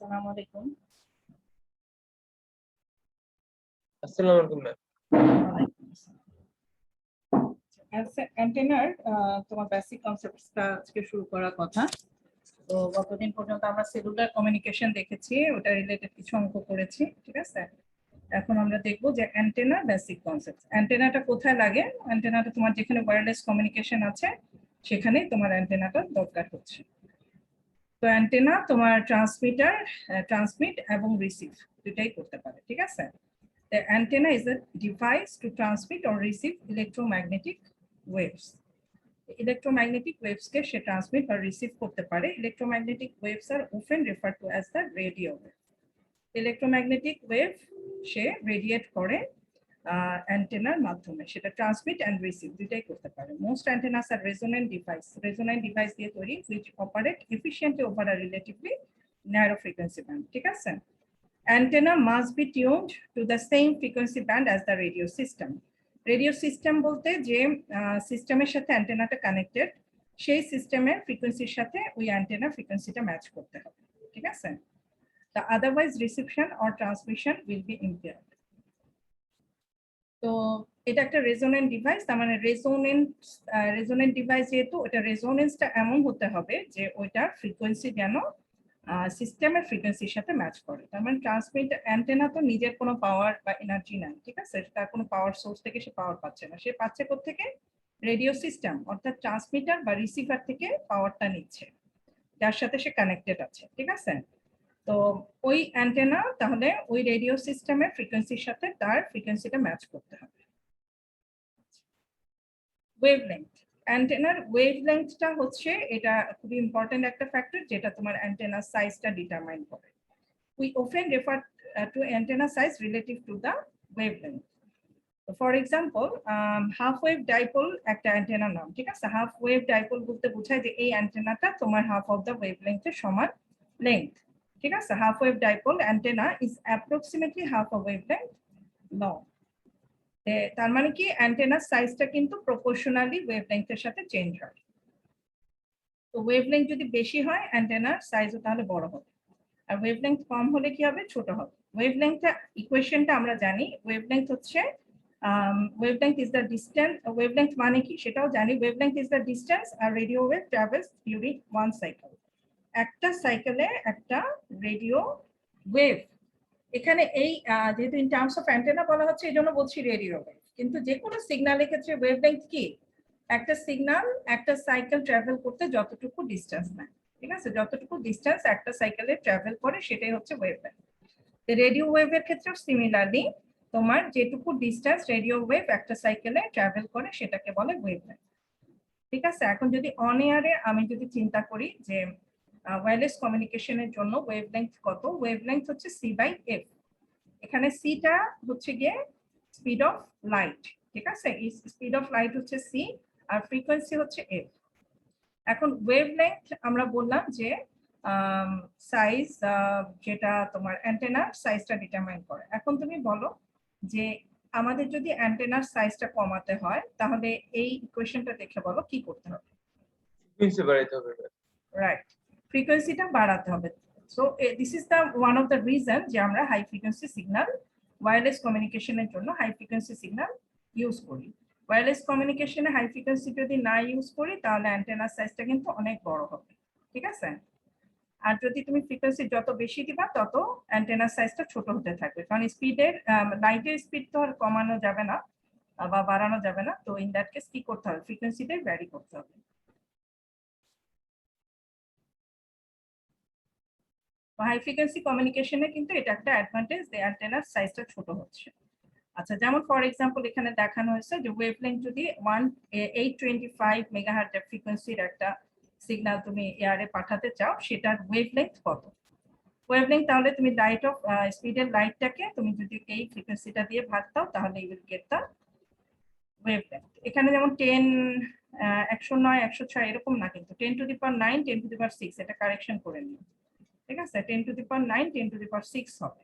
আসসালামু আলাইকুম। আসসালামু আলাইকুম ম্যাম। ওয়ালাইকুম আসসালাম। অ্যান্টেনার তোমার বেসিক কনসেপ্টসটা আজকে শুরু করার কথা। তো গতদিন পর্যন্ত আমরা সেলুলার কমিউনিকেশন দেখেছি, ওটা রিলেটেড কিছু অঙ্ক করেছি, ঠিক আছে? এখন আমরা দেখব যে অ্যান্টেনার বেসিক কনসেপ্ট। অ্যান্টেনাটা কোথায় লাগে? অ্যান্টেনাটা তোমার যেখানে ওয়্যারলেস কমিউনিকেশন আছে সেখানেই তোমার অ্যান্টেনাটা দরকার হচ্ছে। তো অ্যান্টেনা তোমার ট্রান্সমিট এবং রিসিভ দুটাই করতে পারে, ঠিক আছে? The antenna is a device to transmit or receive electromagnetic waves. Electromagnetic waves K say transmit বা রিসিভ করতে পারে। Electromagnetic waves are often referred to as the radio wave. Electromagnetic wave say radiate করে অ্যান্টেনার মাধ্যমে, সেটা transmit and receive দুটাই করতে পারে। Most antennas are resonant device দিয়ে তৈরি which operate efficiently over a relatively narrow frequency band, ঠিক আছে? Antenna must be tuned to the same frequency band as the radio system. Radio system বলতে যে সিস্টেমের সাথে অ্যান্টেনাটা কানেক্টেড, সেই সিস্টেমের ফ্রিকোয়েন্সির সাথে ওই অ্যান্টেনা ফ্রিকোয়েন্সিটা ম্যাচ করতে হবে, ঠিক আছে? The otherwise reception or transmission will be impaired. তো এটা একটা রেজোনেন্ট ডিভাইস, তার মানে রেজোনেন্ট ডিভাইস যেহেতু ওটা রেজোনেন্সটা এমন হতে হবে যে ওইটার ফ্রিকোয়েন্সি যেন সিস্টেমের ফ্রিকোয়েন্সির সাথে ম্যাচ করে। তার মানে ট্রান্সমিট অ্যান্টেনা তো নিজের কোনো পাওয়ার বা এনার্জি নাই, ঠিক আছে? তার কোনো পাওয়ার সোর্স থেকে সে পাওয়ার পাচ্ছে না, সে পাচ্ছে কোত্থেকে? রেডিও সিস্টেম অর্থাৎ ট্রান্সমিটার বা রিসিভার থেকে পাওয়ারটা নিচ্ছে, যার সাথে সে কানেক্টেড আছে, ঠিক আছে? তো ওই অ্যান্টেনা তাহলে ওই রেডিও সিস্টেমের ফ্রিকোয়েন্সির সাথে তার ফ্রিকোয়েন্সিটা ম্যাচ করতে হবে। ওয়েভলেংথ, অ্যান্টেনার ওয়েভলেংথটা হচ্ছে এটা খুবই ইম্পর্টেন্ট একটা ফ্যাক্টর যেটা তোমার অ্যান্টেনার সাইজটা ডিটারমাইন করে। We often refer to antenna size relative to the wavelength. So for example, half wave dipole একটা অ্যান্টেনা নাম, ঠিক আছে? হাফ ওয়েভ ডাইপোল বলতে বোঝায় যে এই অ্যান্টেনাটা তোমার হাফ অফ দ্য ওয়েভলেংথের সমান লেংথ, ঠিক আছে? Half wave dipole antenna is approximately half a wavelength long. তার মানে কি অ্যান্টেনার সাইজটা কিন্তু প্রপোর্শনালি ওয়েভলেংথের সাথে চেঞ্জ হয়। তো ওয়েভলেংথ যদি বেশি হয় অ্যান্টেনার সাইজও তাহলে বড় হবে, আর ওয়েভলেংথ কম হলে কি হবে? ছোট হবে। ওয়েভলেংথটা ইকুয়েশনটা আমরা জানি, ওয়েভলেংথ হচ্ছে wavelength is the distance, wavelength মানে কি সেটাও জানি। ওয়েভলেংথ ইজ দ্য ডিসটেন্স আর radio wave travels during one cycle. একটা সাইকেলে একটা রেডিও ওয়েভ, এখানে এই যেহেতু ইন টার্মস অফ অ্যান্টেনা বলা হচ্ছে এই জন্য বলছি রেডিও ওয়েভ, কিন্তু যে কোনো সিগন্যালের ক্ষেত্রে ওয়েভলেংথ কি? একটা সিগন্যাল একটা সাইকেল ট্রাভেল করতে যতটুকু ডিসটেন্স নেয়, ঠিক আছে? যতটুকু ডিসটেন্স একটা সাইকেলে ট্রাভেল করে সেটাই হচ্ছে ওয়েভলেংথ। রেডিও ওয়েভের ক্ষেত্রেও সিমিলারলি তোমার যেটুকু ডিসটেন্স রেডিও ওয়েভ একটা সাইকেলে ট্রাভেল করে সেটাকে বলে ওয়েভলেংথ, ঠিক আছে? এখন যদি অন এয়ারে আমি যদি চিন্তা করি যে ওয়্যারলেস কমিউনিকেশনের জন্য ওয়েভলেংথ কত, ওয়েভলেংথ হচ্ছে c/f। এখানে সিটা হচ্ছে গিয়ে স্পিড অফ লাইট, ঠিক আছে? স্পিড অফ লাইট হচ্ছে c আর ফ্রিকোয়েন্সি হচ্ছে f। এখন ওয়েভলেংথ আমরা বললাম যে সাইজ যেটা তোমার অ্যান্টেনার সাইজটা ডিটারমাইন করে। এখন তুমি বলো যে আমাদের যদি অ্যান্টেনার সাইজটা কমাতে হয় তাহলে এই ইকুয়েশনটা দেখে বলো কি করতে হবে? ফ্রিকোয়েন্সি বাড়াইতে হবে। রাইট, ফ্রিকোয়েন্সিটা বাড়াতে হবে। So this is the one of the reason যে আমরা হাই ফ্রিকোয়েন্সি সিগন্যাল ওয়্যারলেস কমিউনিকেশনের জন্য হাই ফ্রিকোয়েন্সি সিগন্যাল ইউজ করি। ওয়্যারলেস কমিউনিকেশনে হাই ফ্রিকোয়েন্সি যদি না ইউজ করি তাহলে অ্যান্টেনার সাইজটা কিন্তু অনেক বড় হবে, ঠিক আছে? আর যদি তুমি ফ্রিকোয়েন্সি যত বেশি দিবা তত অ্যান্টেনার সাইজটা ছোট হতে থাকবে, কারণ লাইটের স্পিড তো আর কমানো যাবে না বা বাড়ানো যাবে না। তো ইন দ্যাট কেস কি করতে হবে? ফ্রিকোয়েন্সিটা ভ্যারি করতে হবে। হাই ফ্রিকোয়েন্সি কমিউনিকেশনে কিন্তু এটা একটা অ্যাডভান্টেজ, যে অ্যান্টেনার সাইজটা ছোট হচ্ছে। আচ্ছা, যেমন ফর এক্সাম্পল এখানে দেখানো হয়েছে যে ওয়েভলেংথ যদি 825 মেগাহার্টজ ফ্রিকোয়েন্সির একটা সিগন্যাল তুমি এয়ারে পাঠাতে চাও, সেটার ওয়েভলেংথ কত? ওয়েভলেংথ তাহলে তুমি লাইট অফ স্পিডের লাইটটাকে তুমি যদি এই ফ্রিকোয়েন্সিটা দিয়ে ভাগ দাও তাহলে you will get the wavelength. এখানে যেমন 10 109 106 এরকম না, কিন্তু 10⁹ 10⁶ এটা কারেকশন করে নিও, ঠিক আছে? 10⁹ 10⁶ হবে।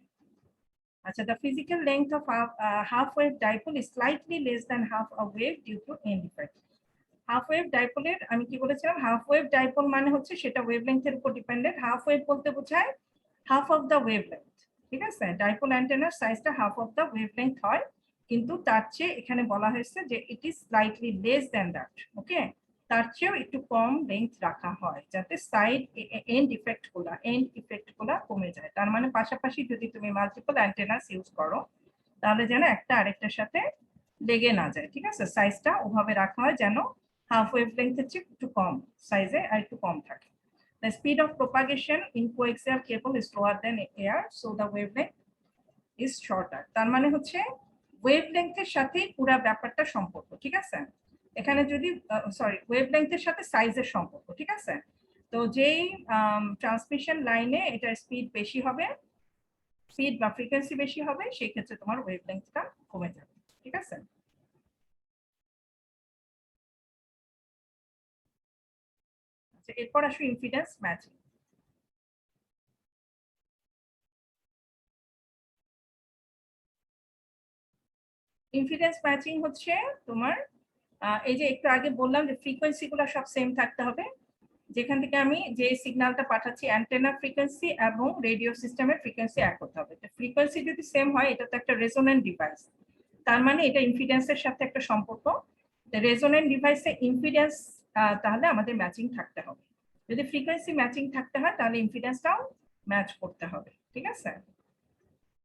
আচ্ছা, the physical length of half wave dipole is slightly less than half a wave due to end effect. Half wave ডাইপোলের আমি কি বলেছিলাম? হাফ ওয়েভ ডাইপোল মানে হচ্ছে সেটা ওয়েভলেংথের উপর ডিপেন্ডেন্ট। হাফ ওয়েভ বলতে বোঝায় হাফ অফ দ্য ওয়েভলেংথ, ঠিক আছে? ডাইপোল অ্যান্টেনার সাইজটা হাফ অফ দ্য ওয়েভলেংথ হয়, কিন্তু তার চেয়ে এখানে বলা হয়েছে যে it is slightly less than that. Okay, তার চেয়েও একটু কম লেন্থ রাখা হয় যাতে সাইড এন্ড ইফেক্ট গুলা কমে যায়। তার মানে পাশাপাশি যদি তুমি মাল্টিপল অ্যান্টেনাস ইউজ করো তাহলে যেন একটা আরেকটার সাথে লেগে না যায়, ঠিক আছে? সাইজটা ওভাবে রাখা হয় যেন হাফ ওয়েভলেংথের চেয়ে একটু কম সাইজে আর একটু কম থাকে। The speed of propagation in coaxial cable is slower than air, so the wavelength is shorter. তার মানে হচ্ছে ওয়েভলেংথের সাথে পুরো ব্যাপারটা সম্পর্ক, ঠিক আছে? এখানে যদি ওয়েভলেংথের সাথে সাইজের সম্পর্ক, ঠিক আছে? তো যেই ট্রান্সমিশন লাইনে এটার স্পিড বেশি হবে, স্পিড বা ফ্রিকোয়েন্সি বেশি হবে, সেই ক্ষেত্রে তোমার ওয়েভলেংথটা কমে যাবে, ঠিক আছে? এরপর আসো ইম্পিডেন্স ম্যাচিং। ইম্পিডেন্স ম্যাচিং হচ্ছে তোমার এই যে একটু আগে বললাম যে ফ্রিকোয়েন্সি গুলো সব সেম থাকতে হবে। যেখান থেকে আমি যে সিগন্যালটা পাঠাচ্ছি অ্যান্টেনা ফ্রিকোয়েন্সি এবং রেডিও সিস্টেমের ফ্রিকোয়েন্সি এক হতে হবে। ফ্রিকোয়েন্সি যদি সেম হয় এটা তো একটা রেজোন্যান্ট ডিভাইস, তার মানে এটা ইম্পিডেন্সের সাথে একটা সম্পর্ক। রেজোন্যান্ট ডিভাইসে ইম্পিডেন্স তাহলে আমাদের ম্যাচিং থাকতে হবে। যদি ফ্রিকোয়েন্সি ম্যাচিং থাকতে হয় তাহলে ইম্পিডেন্সটাও ম্যাচ করতে হবে, ঠিক আছে?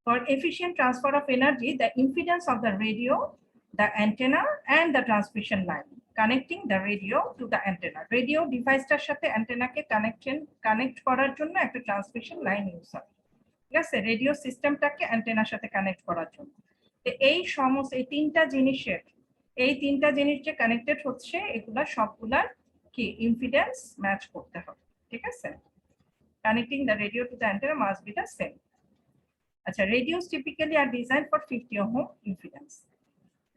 For efficient transfer of energy, the impedance of the radio, the antenna, and the transmission line connecting the radio to the antenna. Radio ডিভাইসটার সাথে অ্যান্টেনাকে কানেক্ট করার জন্য একটা ট্রান্সমিশন লাইন ইউজ হয়, ঠিক আছে? রেডিও সিস্টেমটাকে অ্যান্টেনার সাথে কানেক্ট করার জন্য। তো এই সমস্ত এই তিনটা জিনিস যে কানেক্টেড হচ্ছে এগুলা সবগুলার কি ইম্পিডেন্স ম্যাচ করতে হবে, ঠিক আছে? Connecting the radio to the antenna must be the same. আচ্ছা, radios typically are design for 50 ohm impedance.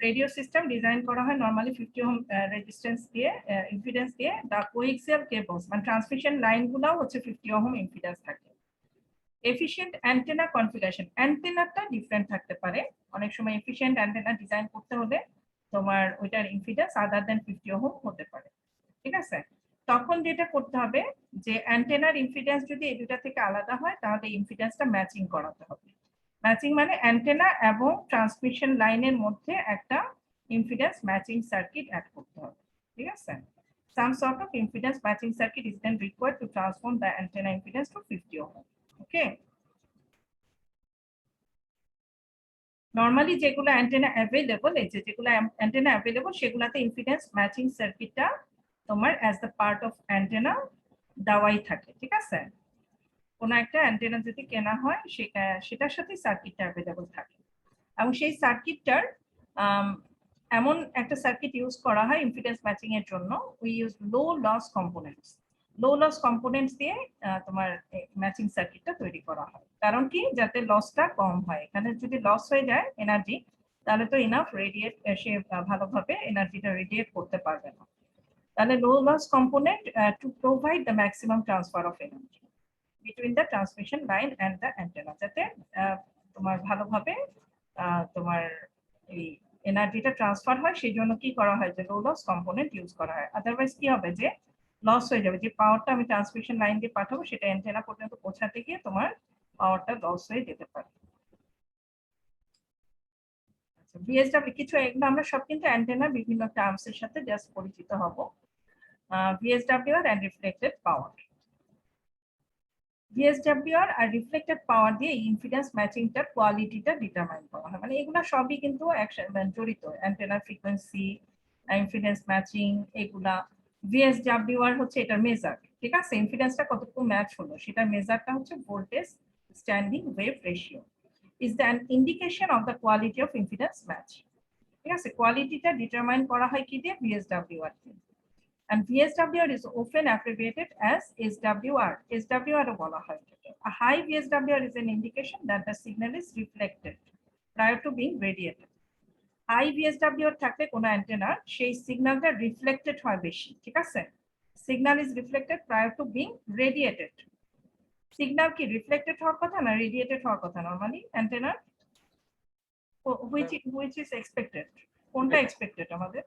Radio system design করা হয় নরমালি 50 ওহম রেজিস্ট্যান্স দিয়ে, ইম্পিডেন্স দিয়ে। দা কোএক্সিয়াল কেবলস মানে ট্রান্সমিশন লাইনগুলোও হচ্ছে 50 ওহম ইম্পিডেন্স থাকে। এফিশিয়েন্ট অ্যান্টেনা কনফিগারেশন, অ্যান্টেনাটা ডিফারেন্ট থাকতে পারে। অনেক সময় এফিশিয়েন্ট অ্যান্টেনা ডিজাইন করতে হলে তোমার ওইটার ইম্পিডেন্স আদার দেন 50 ওহম হতে পারে, ঠিক আছে? তখন যেটা করতে হবে যে অ্যান্টেনার ইম্পিডেন্স যদি এই দুটা থেকে আলাদা হয় তাহলে ইম্পিডেন্সটা ম্যাচিং করাতে হবে। ম্যাচিং মানে অ্যান্টেনা এবং ট্রান্সমিশন লাইনের মধ্যে একটা ইম্পিডেন্স ম্যাচিং সার্কিট অ্যাড করতে হবে, ঠিক আছে? Some sort of impedance matching circuit is then required to transform the antenna impedance to 50 ohm. Okay. Normally যেগুলো অ্যান্টেনা অ্যাভেলেবল, এই যেগুলো অ্যান্টেনা অ্যাভেলেবল সেগুলাতে ইম্পিডেন্স ম্যাচিং সার্কিটটা তোমার as the part of antenna দেওয়াই থাকে, ঠিক আছে? কোনো একটা অ্যান্টেনা যদি কেনা হয় সেটার সাথে সার্কিটটা অ্যাভেলেবল থাকে এবং সেই সার্কিটটার এমন একটা সার্কিট ইউজ করা হয় ইম্পিডেন্স ম্যাচিং এর জন্য। We use low loss components দিয়ে তোমার ম্যাচিং সার্কিটটা তৈরি করা হয়। কারণ কি, যাতে লসটা কম হয়। এখানে যদি লস হয়ে যায় এনার্জি তাহলে তো ইনাফ রেডিয়েট, সে ভালোভাবে এনার্জিটা রেডিয়েট করতে পারবে না। তাহলে low loss component to provide the maximum transfer of energy between the transmission line and the antenna, যাতে তোমার ভালোভাবে তোমার এই এনার্জিটা ট্রান্সফার হয়। সেই জন্য কি করা হয় যে লো লস কম্পোনেন্ট ইউজ করা হয়। আদারওয়াইজ কি হবে যে লস হয়ে যাবে, যে পাওয়ারটা আমি ট্রান্সমিশন লাইন দিয়ে পাঠাবো সেটা অ্যান্টেনা পর্যন্ত পৌঁছাতে গিয়ে তোমার পাওয়ারটা লস হয়ে যেতে পারে। ভিএসডব্লিউ কিছু এগুলো আমরা সব কিন্তু অ্যান্টেনা বিভিন্ন টার্মস এর সাথে জাস্ট পরিচিত হব। VSWR and reflected power. VSWR আর রিফ্লেক্টেড পাওয়ার দিয়ে ইম্পিডেন্স ম্যাচিংটার কোয়ালিটিটা ডিটারমাইন করা হয়। মানে এগুলা সবই কিন্তু জড়িত, অ্যান্টেনা ফ্রিকোয়েন্সি, ইম্পিডেন্স ম্যাচিং এগুলা। ভিএসডব্লিউআর হচ্ছে এটার মেজার, ঠিক আছে? ইম্পিডেন্সটা কতটুকু ম্যাচ হলো সেটার মেজারটা হচ্ছে voltage standing wave ratio, is an indication of the quality of impedance match, ঠিক আছে? কোয়ালিটিটা ডিটারমাইন করা হয় কি দিয়ে? ভিএসডব্লিউআর দিয়ে। And VSWR is often abbreviated as SWR. SWR বলা হয়। A high VSWR is an indication that the signal is reflected prior to being radiated. High VSWR থাকলে কোনো অ্যান্টেনা সেই সিগন্যালটা রিফ্লেক্টেড হয় বেশি, ঠিক আছে? Signal is reflected prior to being radiated. Signal কি রিফ্লেক্টেড হওয়ার কথা না রেডিয়েটেড হওয়ার কথা নরমালি অ্যান্টেনার? which is expected? কোনটা এক্সপেক্টেড আমাদের?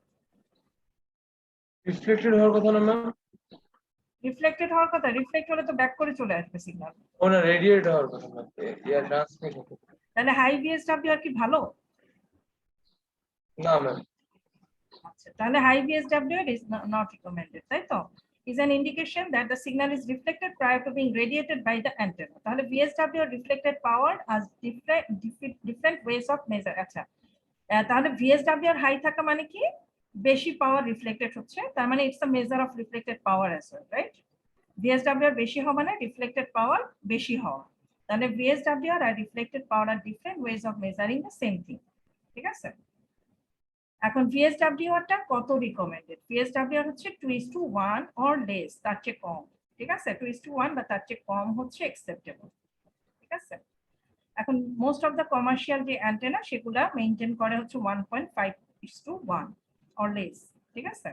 রিফ্লেক্টেড হওয়ার কথা না ম্যাম? রিফ্লেক্টেড হওয়ার কথা, রিফ্লেক্ট হলে তো ব্যাক করে চলে আসবে সিগন্যাল। ওনা রেডিয়েট হওয়ার কথা ম্যাম, এয়ার ট্রান্সমিট হতে। তাহলে হাই ভিএসডব্লিউ আর কি ভালো? না ম্যাম। আচ্ছা, তাহলে high VSWR is not recommended, তাই তো? Is an indication that the signal is reflected prior to being radiated by the antenna. তাহলে VSWR reflected power as different ways of measure। আচ্ছা, তাহলে VSWR হাই থাকা মানে কি? বেশি পাওয়ার রিফ্লেক্টেড হচ্ছে, তার মানে it's a measure of reflected power as well, right? VSWR বেশি হওয়া মানে রিফ্লেক্টেড পাওয়ার বেশি হওয়া। তাহলে VSWR আর রিফ্লেক্টেড পাওয়ার আর different ways of measuring the same thing, ঠিক আছে? এখন VSWR টা কত রিকমেন্ডেড? VSWR হচ্ছে 2:1 অর লেস, তার চেয়ে কম, ঠিক আছে? 2:1 বা তার চেয়ে কম হচ্ছে অ্যাকসেপ্টেবল, ঠিক আছে? এখন মোস্ট অফ দ্য কমার্শিয়াল যে অ্যান্টেনা সেগুলা মেইনটেইন করে হচ্ছে 1.5:1 অর লেস, ঠিক আছে?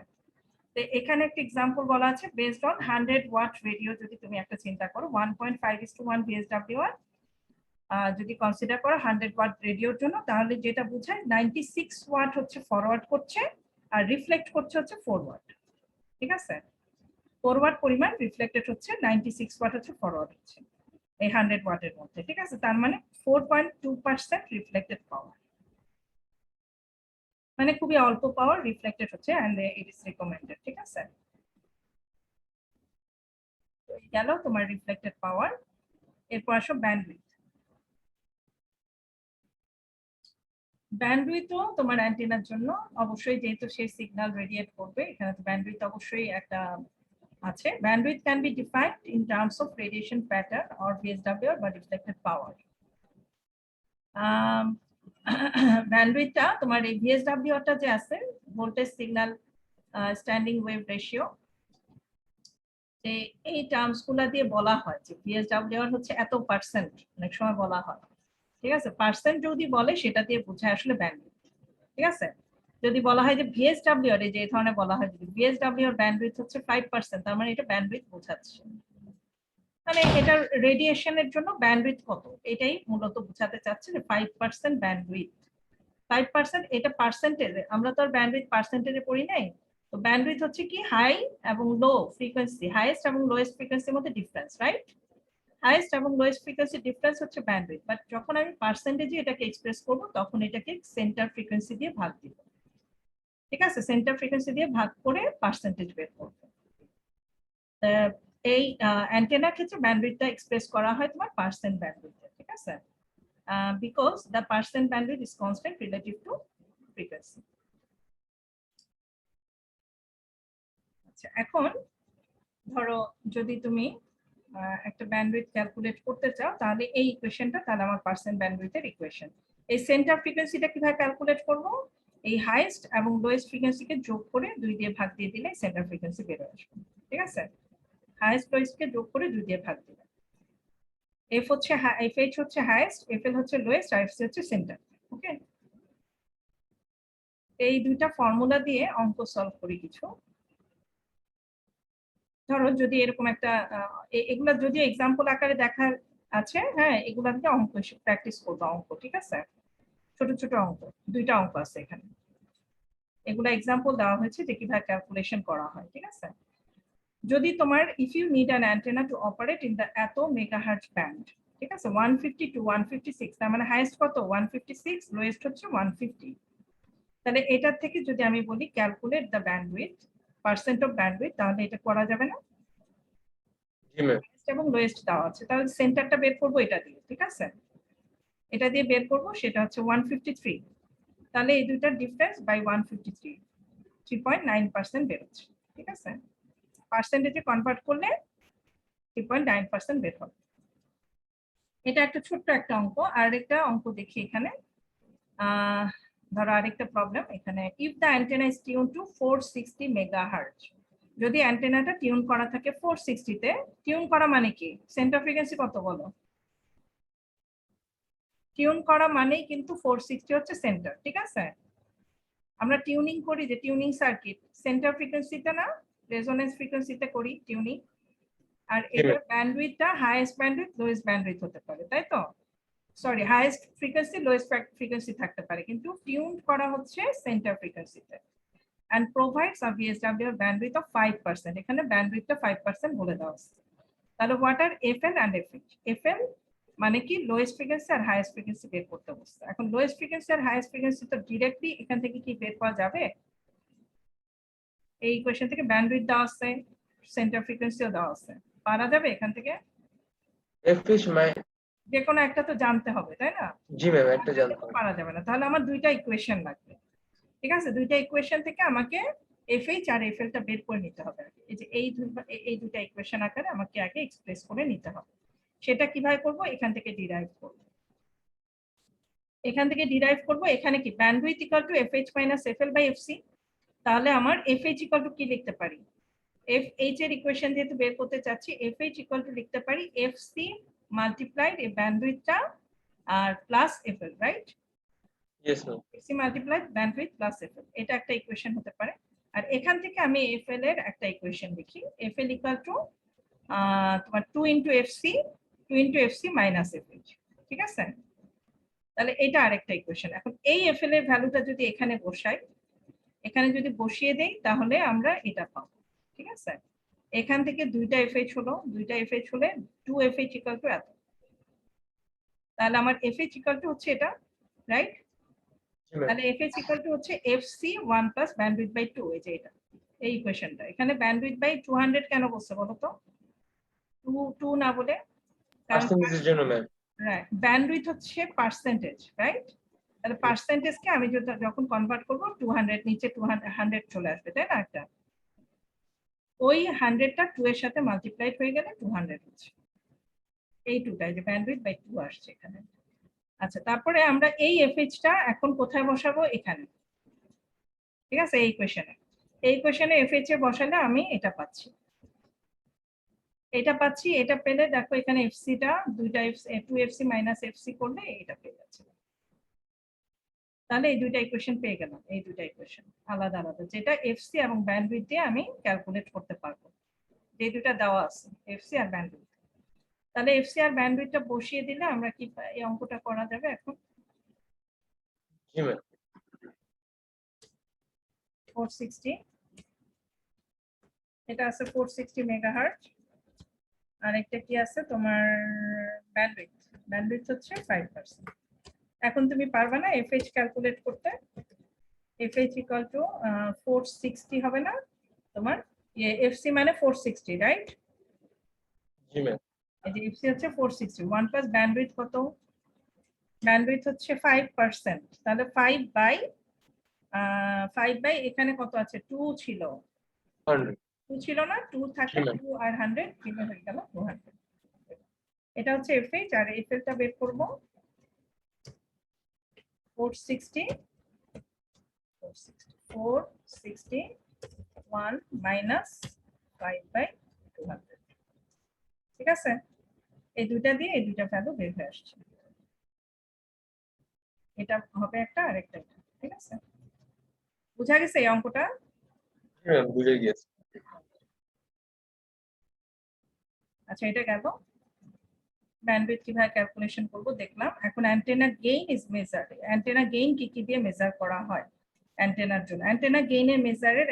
তো এখানে একটা এক্সাম্পল বলা আছে বেসড অন 100 ওয়াট রেডিও। যদি তুমি একটা চিন্তা করো 1.5:1 VSWR যদি কনসিডার করো 100 ওয়াট রেডিওর জন্য, তাহলে যেটা বোঝায় 96 ওয়াট হচ্ছে ফরওয়ার্ড করছে আর রিফ্লেক্ট করছে হচ্ছে 4 ওয়াট, ঠিক আছে? 4 ওয়াট পরিমাণ রিফ্লেক্টেড হচ্ছে, 96 ওয়াট হচ্ছে ফরওয়ার্ড হচ্ছে এই 100 ওয়াটের মধ্যে, ঠিক আছে? তার মানে 4.2% রিফ্লেক্টেড পাওয়ার, মানে খুবই অল্প পাওয়ার রিফ্লেক্টেড হচ্ছে এন্ড ইট ইজ রিকমেন্ডেড, ঠিক আছে? তো গেল তোমার রিফ্লেক্টেড পাওয়ার। এরপর আসো ব্যান্ডউইথ। ব্যান্ডউইথও তোমার অ্যান্টেনার জন্য অবশ্যই, যেহেতু সেই সিগন্যাল রেডিয়েট করবে, এখানে তো ব্যান্ডউইথ অবশ্যই একটা আছে। Bandwidth can be defined in terms of radiation pattern or VSWR বা রিফ্লেক্টেড পাওয়ার। ব্যান্ডউইথটা তোমার এই ভিএসডব্লিউটা যে আছে, voltage signal standing wave ratio, এই টার্মস গুলা দিয়ে বলা হয় যে ভিএসডব্লিউ হচ্ছে এত পার্সেন্ট, অনেক সময় বলা হয়, ঠিক আছে? পার্সেন্ট যদি বলে সেটা দিয়ে বোঝায় আসলে ব্যান্ডউইথ, ঠিক আছে? যদি বলা হয় যে ভিএসডব্লিউ এর, যে ধরনের বলা হয় যদি ভিএসডব্লিউ এর ব্যান্ডউইথ হচ্ছে 5%, তার মানে এটা ব্যান্ডউইথ বোঝাচ্ছে, মানে এটার রেডিয়েশনের জন্য ব্যান্ডউইথ কত, এটাই মূলত বোঝাতে চাচ্ছে যে 5% ব্যান্ডউইথ। 5% এটা পার্সেন্টেজ, আমরা তো আর ব্যান্ডউইথ পার্সেন্টেজে পড়ি নাই। তো ব্যান্ডউইথ হচ্ছে কি হাই এবং লো ফ্রিকোয়েন্সি, হাইয়েস্ট এবং লোয়েস্ট ফ্রিকোয়েন্সির মধ্যে ডিফারেন্স, রাইট? হাইয়েস্ট এবং লোয়েস্ট ফ্রিকোয়েন্সি ডিফারেন্স হচ্ছে ব্যান্ডউইথ। বাট যখন আমি পার্সেন্টেজে এটাকে এক্সপ্রেস করব তখন এটাকে সেন্টার ফ্রিকোয়েন্সি দিয়ে ভাগ দিব, ঠিক আছে? সেন্টার ফ্রিকোয়েন্সি দিয়ে ভাগ করে পার্সেন্টেজ বের করব। এই অ্যান্টেনার ক্ষেত্রে ব্যান্ডউইথটা এক্সপ্রেস করা হয় তোমার পার্সেন্ট ব্যান্ডউইথে, ঠিক আছে? Because the percent bandwidth is constant relative to frequency. আচ্ছা, এখন ধরো যদি তুমি একটা ব্যান্ডউইথ ক্যালকুলেট করতে চাও, তাহলে এই ইকুয়েশনটা, তাহলে আমার পার্সেন্ট ব্যান্ডউইথের ইকুয়েশন। এই সেন্টার ফ্রিকোয়েন্সিটা কিভাবে ক্যালকুলেট করব? এই হাইয়েস্ট এবং লোয়েস্ট ফ্রিকোয়েন্সিকে যোগ করে 2 দিয়ে ভাগ দিয়ে দিলে সেন্টার ফ্রিকোয়েন্সি বের হয়ে আসবে, ঠিক আছে? হাইয়েস্ট লোয়েস্টকে যোগ করে 2 দিয়ে ভাগ দিলে এফ হচ্ছে এফএইচ হচ্ছে হাইয়েস্ট, এফএল হচ্ছে লোয়েস্ট, আর এফসি হচ্ছে সেন্টার, ওকে? এই দুইটা ফর্মুলা দিয়ে অঙ্ক সলভ করি কিছু। ধরো যদি এরকম একটা এগুলা যদি এক্সাম্পল আকারে দেখার আছে, হ্যাঁ, এগুলা দিয়ে অঙ্ক প্র্যাকটিস করবো, অঙ্ক, ঠিক আছে? ছোট ছোট অঙ্ক, 2টা অঙ্ক আছে এখানে, এগুলা এক্সাম্পল দেওয়া হয়েছে যে কিভাবে ক্যালকুলেশন করা হয়, ঠিক আছে? যদি তোমার if you need an antenna to operate in the এত মেগাহার্টজ ব্যান্ড, ঠিক আছে? 150 to 156, তার মানে হাইয়েস্ট কত? 156, লোয়েস্ট হচ্ছে 150। তাহলে এটার থেকে যদি আমি বলি calculate the bandwidth, percent of bandwidth, তাহলে এটা করা যাবে না? জি ম্যাম। এবং লোয়েস্ট দেওয়া আছে, তাহলে সেন্টারটা বের করবো এটা দিয়ে, ঠিক আছে? এটা দিয়ে বের করবো, সেটা হচ্ছে 153। তাহলে এই দুইটার ডিফারেন্স বাই 153, 3.9% বেরোচ্ছে, ঠিক আছে? পার্সেন্টেজে কনভার্ট করলে 3.9% বের হবে। এটা একটা ছোট্ট একটা অঙ্ক। আর একটা অঙ্ক দেখি এখানে, ধরো আরেকটা প্রবলেম এখানে, if the antenna is tune to 460 megahertz, যদি অ্যান্টেনাটা টিউন করা থাকে 460 তে, টিউন করা মানে কি? সেন্টার ফ্রিকোয়েন্সি কত বলো? টিউন করা মানেই কিন্তু 460 হচ্ছে সেন্টার, ঠিক আছে? আমরা টিউনিং করি যে টিউনিং সার্কিট, সেন্টার ফ্রিকোয়েন্সিতে না, রেজোনেন্স ফ্রিকোয়েন্সিতে করি টিউনিং। আর এটার ব্যান্ডউইথটা হাইয়েস্ট ব্যান্ডউইথ, লোয়েস্ট ব্যান্ডউইথ হতে পারে, তাই তো? Sorry, highest frequency, lowest frequency থাকতে পারে, কিন্তু টিউন করা হচ্ছে সেন্টার ফ্রিকোয়েন্সিতে। and provides a VSWR bandwidth of 5%. এখানে ব্যান্ডউইথটা 5% বলে দেওয়া আছে। তাহলে what are FL and FH? FL মানে কি লোয়েস্ট ফ্রিকোয়েন্সি আর হাইয়েস্ট ফ্রিকোয়েন্সি বের করতে বলছে। এখন লোয়েস্ট ফ্রিকোয়েন্সি আর হাইয়েস্ট ফ্রিকোয়েন্সি তো ডাইরেক্টলি এখান থেকে কি বের করা যাবে? এই ইকুয়েশন থেকে ব্যান্ডউইথ দেওয়া আছে, সেন্টার ফ্রিকোয়েন্সিও দেওয়া আছে, পারা যাবে এখান থেকে? এফিশ মাই যে কোনো একটা তো জানতে হবে, তাই না? জি ম্যাম, একটা জানতে হবে। পারা যাবে না, তাহলে আমার দুইটা ইকুয়েশন লাগবে। ঠিক আছে, দুইটা ইকুয়েশন থেকে আমাকে এফএইচ আর এফএল টা বের করে নিতে হবে। এই যে এই দুইটা ইকুয়েশন আকারে আমাকে আগে এক্সপ্রেস করে নিতে হবে। সেটা কিভাবে করব? এখান থেকে ডিরাইভ করব। এখানে কি bandwidth equal to FH minus FL by FC. তাহলে আমার এফএইচ ইকুয়াল টু কি লিখতে পারি? এফএইচ এর ইকুয়েশন যেহেতু বের করতে চাচ্ছি, এফএইচ ইকুয়াল টু লিখতে পারি এফসি মাল্টিপ্লাইড এই ব্যান্ডউইথটা আর plus FL, right? Yes ma'am. FC multiplied bandwidth plus FL, এটা একটা ইকুয়েশন হতে পারে। আর এখান থেকে আমি এফএল এর একটা ইকুয়েশন লিখি, এফএল ইকুয়াল টু তোমার 2 ইনটু এফসি মাইনাস এফএইচ। ঠিক আছে, তাহলে এটা আরেকটা ইকুয়েশন। এখন এই এফএল এর ভ্যালুটা যদি এখানে বসাই, এখানে যদি বসিয়ে দেই তাহলে আমরা এটা পাবো। ঠিক আছে, এখান থেকে দুইটা এফএইচ হলো, দুইটা এফএইচ হলে 2 এফএইচ ইকুয়াল টু এত। তাহলে আমার এফএইচ ইকুয়াল টু হচ্ছে এটা, রাইট? তাহলে এফএইচ ইকুয়াল টু হচ্ছে এফসি 1 প্লাস ব্যান্ডউইথ বাই 2। এই যে এটা এই ইকুয়েশনটা, এখানে ব্যান্ডউইথ বাই 200 কেন বলছে বলো তো? 2 না বলে, কারণ পার্সেন্টেজের জন্য ম্যাম। রাইট, ব্যান্ডউইথ হচ্ছে পার্সেন্টেজ, রাইট? তাহলে পার্সেন্টেজকে আমি যখন কনভার্ট করব 200 নিচে 200 চলে আসবে, তাই না? একটা ওই 100টা 2 এর সাথে মাল্টিপ্লাইড হয়ে গেলে 200 হচ্ছে। এই 2টাই যে ব্যান্ডউইথ বাই 2 আসছে এখানে। আচ্ছা, তারপরে আমরা এই এফএইচটা এখন কোথায় বসাবো? এখানে। ঠিক আছে, এই ইকুয়েশনে এফএইচ এ বসালে আমি এটা পাচ্ছি। এটা পেলে দেখো এখানে এফসিটা দুইটা 2 এফসি মাইনাস এফসি করলে এটা পেয়ে যাচ্ছে। তাহলে এই দুইটা ইকুয়েশন পেয়ে গেলাম, এই দুইটা ইকুয়েশন আলাদা আলাদা, যেটা এফসি এবং ব্যান্ডউইথ দিয়ে আমি ক্যালকুলেট করতে পারবো। যে দুইটা দেওয়া আছে এফসি আর ব্যান্ডউইথ, তাহলে এফসি আর ব্যান্ডউইথটা বসিয়ে দিলে আমরা কি এই অঙ্কটা করা যাবে এখন? জি ম্যাম। 460, এটা আছে 460 মেগাহার্টজ। আর একটা কি আছে তোমার ব্যান্ডউইথ হচ্ছে 5%। এখন তুমি পারবে না এফএইচ ক্যালকুলেট করতে? এফএইচ ইকুয়াল টু 460 হবে না তোমার? এফসি মানে 460, রাইট? জি ম্যাম। এই যে এফসি হচ্ছে 460, 1 প্লাস ব্যান্ডউইথ কত? ব্যান্ডউইথ হচ্ছে 5%, তাহলে 5 বাই এখানে কত আছে? 2 ছিল, 2 ছিল না? 2 থাকে 2 আর 100 মিলে হয়ে গেল 200। এটা হচ্ছে এফএইচ, আর এফএলটা বের করব 461 মাইনাস 5/200। ঠিক আছে, এই দুইটা দিয়ে এই দুইটা ভ্যালু বের হয়ে আসছে। এটা হবে একটা আর একটা। ঠিক আছে, বুঝা গেছে এই অঙ্কটা? হ্যাঁ, বুঝে গিয়েছি। আচ্ছা, এটা গেল ব্যান্ডউইথ কিভাবে ক্যালকুলেশন করব দেখলাম। এখন antenna gain is measured. Antenna gain কি দিয়ে মেজার করা হয় অ্যান্টেনার জন্য? অ্যান্টেনা গেইনের মেজারের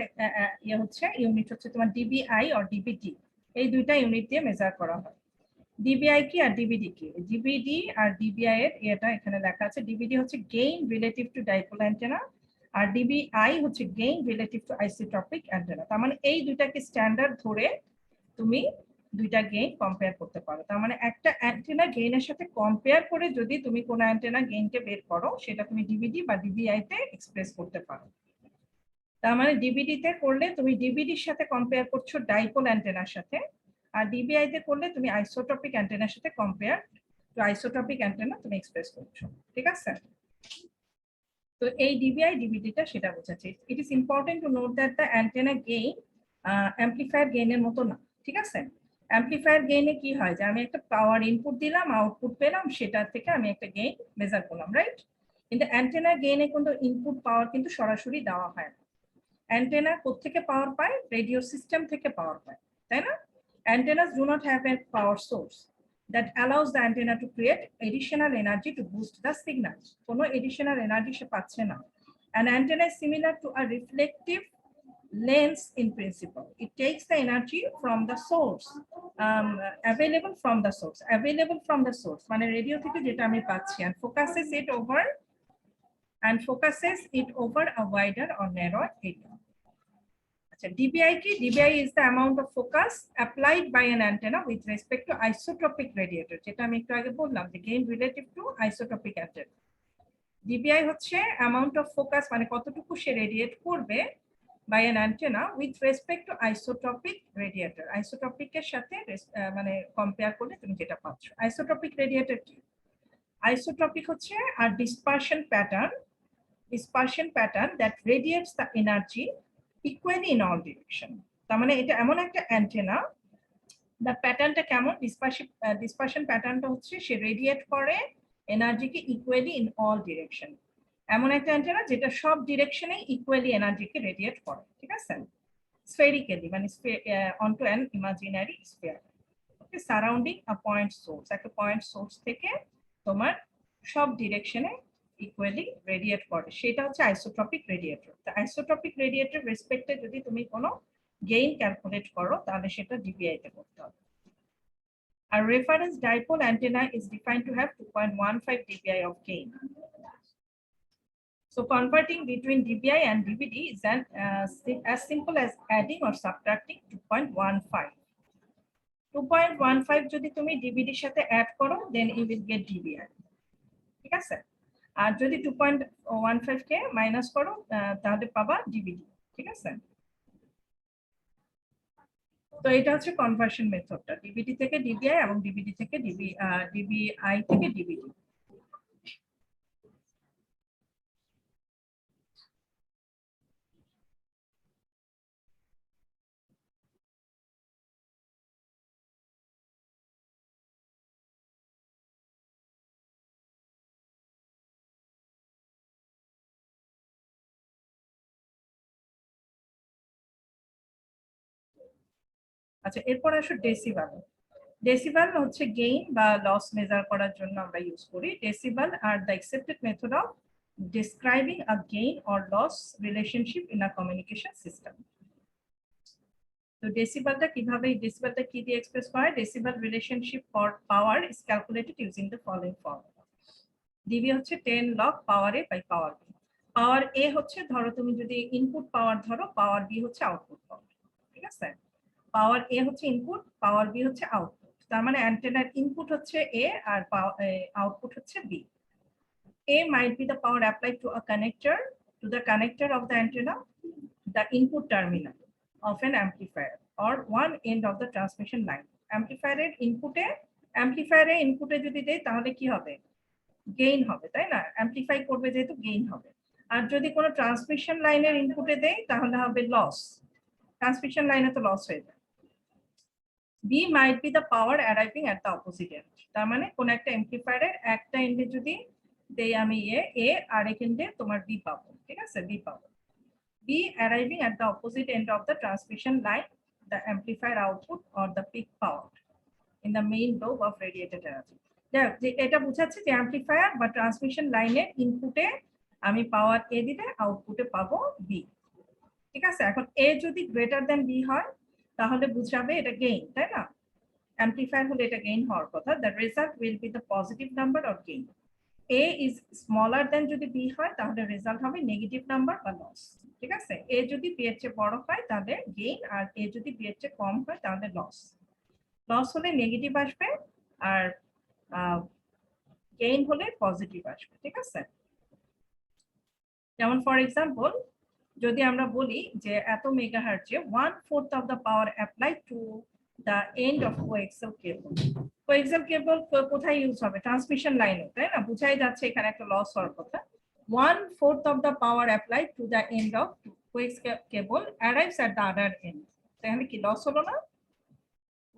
হচ্ছে ইউনিট হচ্ছে তোমার ডিবিআই আর ডিবিটি, এই দুইটা ইউনিট দিয়ে মেজার করা হয়। ডিবিআই কি আর ডিবিডি কি? ডিবিডি আর ডিবিআই এর এটা এখানে লেখা আছে। ডিবিডি হচ্ছে gain relative to dipole antenna, আর ডিবিআই হচ্ছে gain relative to isotropic antenna. তার মানে এই দুইটাকে স্ট্যান্ডার্ড ধরে তুমি দুইটা গেইন কম্পেয়ার করতে পারো। তার মানে একটা অ্যান্টেনা গেইনের সাথে কম্পেয়ার করে যদি তুমি কোনো অ্যান্টেনা গেইনকে বের করো, সেটা তুমি ডিবিডি বা ডিবিআই তে এক্সপ্রেস করতে পারো। তার মানে ডিবিডি তে করলে তুমি ডিবিডির সাথে কম্পেয়ার করছো ডাইপোল অ্যান্টেনার সাথে, আর ডিবিআই তে করলে তুমি আইসোট্রপিক অ্যান্টেনার সাথে কম্পেয়ার টু আইসোট্রপিক অ্যান্টেনা তুমি এক্সপ্রেস করছো। ঠিক আছে, তো এই ডিবিআই ডিবিডিটা সেটা বোঝাচ্ছে। It is important to note that the antenna gain amplifier গেইনের মতো না। ঠিক আছে, অ্যাম্পলিফায়ার গেইনে কি হয় যে আমি একটা পাওয়ার ইনপুট দিলাম, আউটপুট পেলাম, সেটা থেকে আমি একটা গেইন মেজার করলাম, রাইট? কিন্তু অ্যান্টেনা গেইনে কিন্তু ইনপুট পাওয়ার কিন্তু সরাসরি দেওয়া হয় না। অ্যান্টেনা কোত্থেকে পাওয়ার পায়? রেডিও সিস্টেম থেকে পাওয়ার পায়, তাই না? Antennas do not have a power source that allows the antenna to create additional energy to boost the signal. কোনো additional energy সে পাচ্ছে না। An antenna is similar to a reflective lens in principle. It takes the energy from the source, available from the source মানে radio থেকে যেটা আমি পাচ্ছি, and focuses it over a wider or narrower area. আচ্ছা, DBI কি? DBI is the amount of focus applied by an antenna with respect to isotropic radiator, যেটা আমি একটু আগে বললাম যে gain relative to isotropic antenna. DBI হচ্ছে amount of focus মানে কতটুকু সে রেডিয়েট করবে by an antenna with respect to isotropic radiator. Isotropic এর সাথে মানে কম্পেয়ার করলে তুমি যেটা পাচ্ছ। Isotropic radiator কি? Isotropic হচ্ছে a dispersion pattern that radiates the energy equally in all direction. তার মানে এটা এমন একটা অ্যান্টেনা, the প্যাটার্নটা কেমন? dispersion প্যাটার্নটা হচ্ছে সে রেডিয়েট করে এনার্জিকে ইকুয়ালি ইন অল ডিরেকশন। এমন একটা অ্যান্টেনা যেটা সব ডিরেকশনে ইকুয়ালি এনার্জিকে রেডিয়েট করে, ঠিক আছে? স্ফেরিক্যালি মানে onto an imaginary sphere, okay, surrounding a point source, একটা পয়েন্ট সোর্স থেকে তোমার সব ডিরেকশনে ইকুয়ালি রেডিয়েট করে, সেটা হচ্ছে আইসোট্রপিক রেডিয়েটর। তো আইসোট্রপিক রেডিয়েটর রেসপেক্টে যদি তুমি কোনো গেইন ক্যালকুলেট করো তাহলে সেটা ডিবিআই তে করতে হবে। আর reference dipole antenna is defined to have 2.15 dBi of gain. So converting between dBi and dBd is as simple as adding or subtracting 2.15. 2.15 যদি তুমি dBd এর সাথে অ্যাড করো then you will get dBi, ঠিক আছে? আর যদি 2.15 কে মাইনাস করো তাহলে পাবা dBd, ঠিক আছে? তো এটা হচ্ছে কনভার্সন মেথডটা, ডিবিডি থেকে ডিবিআই এবং ডিবিডি থেকে ডিবিআই থেকে ডিবিডি। আচ্ছা, এরপর আসো ডেসিবেল। ডেসিবেল হচ্ছে গেইন বা লস মেজার করার জন্য আমরা ইউজ করি। Decibel are the accepted method of describing a gain or loss relationship in a communication system. তো ডেসিবেলটা কি দিয়ে এক্সপ্রেস করা হয়? Decibel relationship for power is calculated using the following formula. DB হচ্ছে 10 log power A by power B. Power A হচ্ছে ধরো তুমি যদি ইনপুট পাওয়ার ধরো, পাওয়ার বি হচ্ছে আউটপুট পাওয়ার, ঠিক আছে? পাওয়ার এ হচ্ছে ইনপুট, পাওয়ার বি হচ্ছে আউটপুট। তার মানে অ্যান্টেনার ইনপুট হচ্ছে এ আর আউটপুট হচ্ছে B. A might be the power applied to the connector of the antenna, the input terminal of an amplifier, or one end of the transmission line. Amplifier ইনপুটে যদি দেই তাহলে কি হবে? গেইন হবে, তাই না? অ্যামপ্লিফাই করবে যেহেতু গেইন হবে। আর যদি কোনো ট্রান্সমিশন লাইনের ইনপুটে দেই তাহলে হবে লস, ট্রান্সমিশন লাইনে তো লস হয়ে যায়। B might be the power arriving at the opposite end. তার মানে কোন একটা অ্যামপ্লিফায়ারের একটা এন্ডে যদি দেই আমি এ আর এক এন্ডে তোমার বি পাবো, ঠিক আছে? বি পাবো। B arriving at the opposite end of the transmission line, the amplifier output or the peak power in the main lobe of radiated energy. এটা বোঝাচ্ছে যে অ্যামপ্লিফায়ার বা ট্রান্সমিশন লাইনের ইনপুটে আমি পাওয়ার এ দিলে আউটপুটে পাবো বি, ঠিক আছে? এখন এ যদি গ্রেটার দ্যান বি হয় তাহলে বুঝাবে এটা গেইন, তাই না? অ্যামপ্লিফায়ার হলে এটা গেইন হওয়ার কথা। The result will be the positive number or gain. A is smaller than যদি বি হয় তাহলে রেজাল্ট হবে নেগেটিভ নাম্বার বা লস, ঠিক আছে? এ যদি বি এর চেয়ে বড় হয় তাহলে গেইন, আর এ যদি বি এর চেয়ে কম হয় তাহলে লস। লস হলে নেগেটিভ আসবে আর গেইন হলে পজিটিভ আসবে, ঠিক আছে? যেমন ফর এক্সাম্পল যদি আমরা বলি যে এত মেগাহার্টজে 1/4 of the power applied to the end of coaxial cable. Coaxial cable কোথায় ইউজ হবে? ট্রান্সমিশন লাইনে, তাই না? বুঝাই যাচ্ছে এখানে একটা লস হওয়ার কথা। 1/4 of the power applied to the end of coaxial cable arrives at the other end. তাহলে কি লস হলো না?